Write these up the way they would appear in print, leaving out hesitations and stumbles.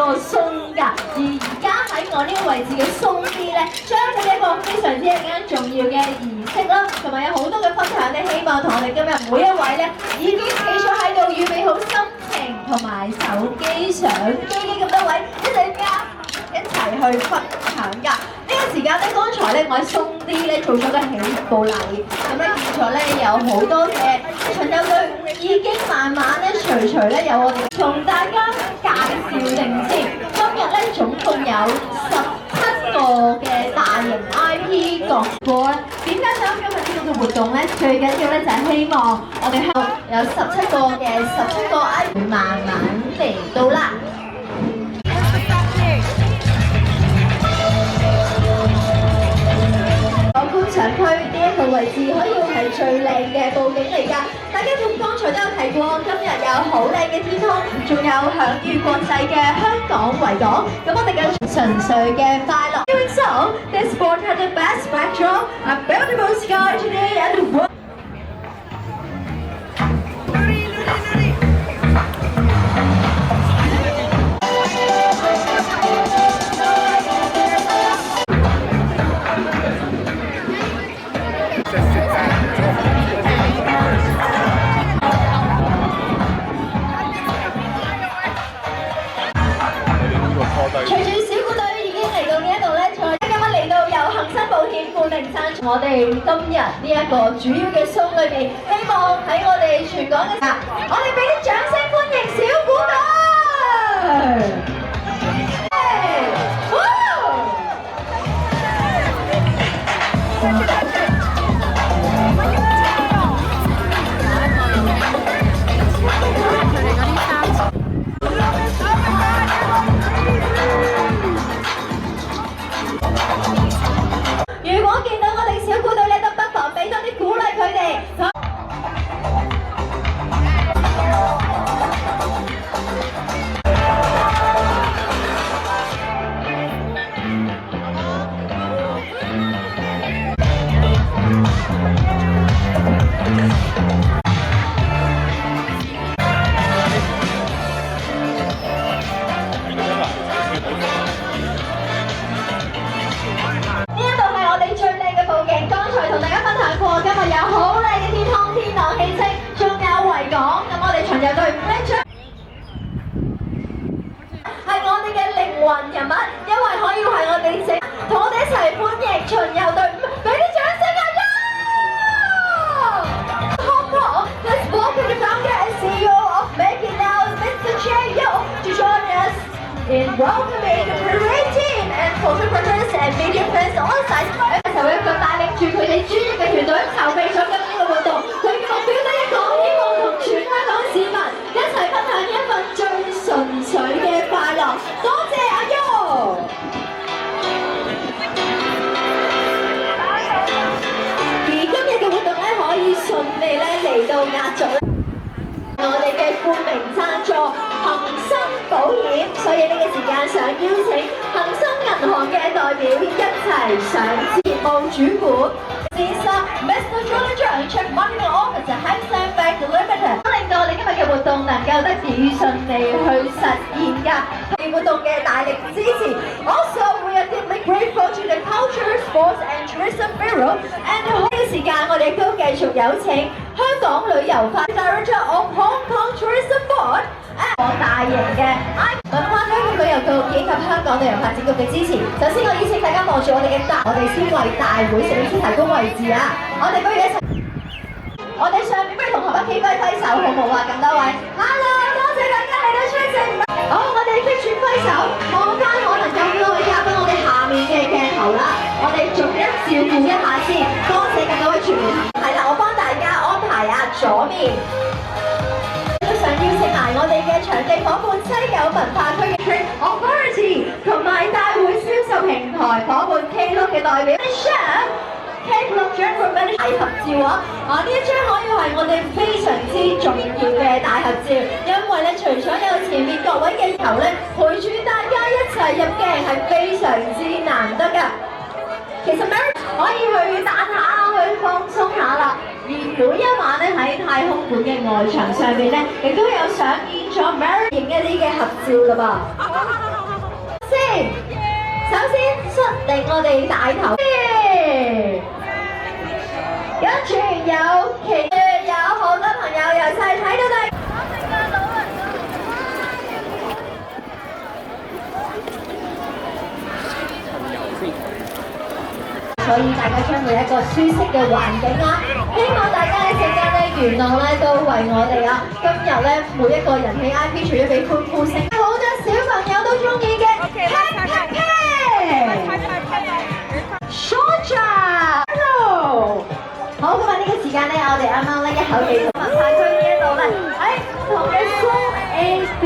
個鬆㗎。而家喺我呢個位置嘅鬆啲咧，將佢一個非常之重要嘅儀式啦，同埋有好多嘅分享咧，希望同我哋今日每一位咧已經企咗喺度，預備好心情同埋手機相機嘅咁多位，一齊去分享㗎。呢個時間咧，剛才咧我喺鬆啲咧做咗個起步禮，咁咧見咗咧有好多嘅巡遊隊已經慢慢咧隨咧有我哋同大家介紹定先。今日咧總共有17個嘅大型 IP 角色。點解想今日呢個嘅活動咧？最緊要咧就係希望我哋有17個 IP 慢慢嚟到啦。觀賞區呢一個位置可以係最靚嘅佈景嚟㗎。大家仲剛才都有提過，今日有好靚嘅天空，仲有享譽國際嘅香港維港。咁我哋嘅純粹嘅快樂。Doing so, this sport had the best backdrop, a beautiful sky today, and the world. 隨住小股隊已經嚟到呢一度咧，今日嚟到由恒生保險固定贊助我哋今日呢一個主要嘅 show 裏邊，希望喺我哋全港嘅我哋俾啲掌聲歡迎小股隊。如果見到我哋小股隊咧，都不妨俾多啲鼓勵佢哋。同大家分享過，今日有好靚嘅天空，天朗氣清，仲有維港。咁我哋巡遊隊伍咧將係我哋嘅靈魂人物，因為可以係我哋同我哋一齊歡迎巡遊隊伍，俾啲掌聲啊！ Hong Kong, let's welcome the founder and CEO of Make It Now, Mr. Che Yo, to join us in welcoming the parade team and photographers and media friends on site. 就一個帶領住佢哋專業嘅團隊籌備咗今呢個活動，佢嘅目標得一個，希望同全香港市民一齊分享呢一份最純粹嘅快樂。多謝阿 Yo！ 而今日嘅活動咧可以順利咧嚟到壓軸我哋嘅冠名贊助恒生保險，所以呢個時間想邀請恒生銀行嘅代表一齊上節目主管。先生 Mr. Julian Zhang, Chief Marketing Officer, Hang Seng Bank Limited， 令到我哋今日嘅活動能夠得以順利去實現㗎。對活動嘅大力支持。Also, we are deeply grateful to the Culture, Sports and Tourism Bureau. And 呢個時間我哋都繼續有請香港旅遊發 Director of Hong Kong Tourism Board。大型嘅文化區旅遊局以及香港旅遊發展局嘅支持。首先，我邀請大家望住我哋嘅我哋先為大會攝影師提供位置啊！我哋不如一齊，我哋上面不如同學一起揮揮手，好唔好啊？咁多位 ，Hello， 多謝大家嚟到出席。好，我哋跟住揮手，望翻可能有幾多位嘉賓，我哋下面嘅鏡頭啦，我哋逐一照顧一下先。多謝咁多位傳媒。係啦，我幫大家安排啊，左面。想邀請埋我哋嘅場地伙伴西九文化區嘅 Trade Authority 同埋大會銷售平台伙伴 Klook 嘅代表 Klook General Manager 大合照啊！呢一張可以係我哋非常之重要嘅大合照，因為咧除咗有前面各位嘅頭咧陪住大家一齊入鏡係非常之難得㗎。其實 Mary 可以去彈下去放鬆下啦。而每一晚咧喺太空館嘅外牆上面咧，亦都有上演咗 Mary 影一啲嘅合照噶噃。先，首先率領我哋大頭，跟住有好多朋友由細睇到大。所以大家將會一個舒適嘅環境啦，希望大家一陣間咧元朗咧都為我哋啊，今日咧每一個人喺 IP 除咗俾歡呼聲，好多小朋友都中意嘅 Shortja，Hello， 好，咁啊呢個時間咧，我哋啱啱咧一口氣同文化區呢一度咧喺唔同嘅 Song A、B。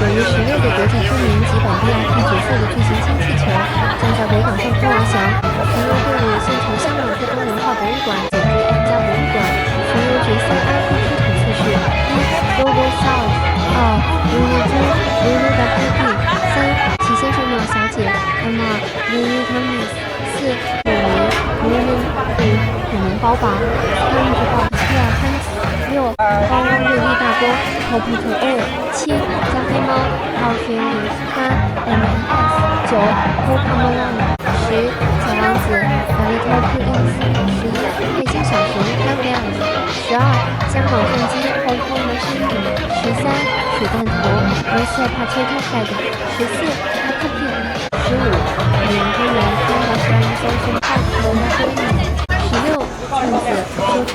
由于16个国际知名及本地 IP 角色的巨型氢气球将在北港上空翱翔，巡游队伍先从香港特工文化博物馆走至 M 家博物馆，巡游角色 IP 出场次序：1. Global South， 2. Lulu 猪 Lulu WD， 3. 齐先生妙小姐 M2 Lulu Thomas， 4. 鲁尼 Lulu 5. 恐龙包宝参与之宝皮尔潘斯， 6. 高温热力大锅 Top to Air， 7. 加菲猫 How Feelings， 8. MMS， 9. Pokemon， 10. 小王子 The Little Prince， 11. 配星小熊 Helldance， 12. 香港战机 Hong Kong Machine， 13. 水弹头 Mr. Potato Head， 14. Peppa Pig， 15. 美人公园 Panda Friends Ocean Park， 16. 兔子说唱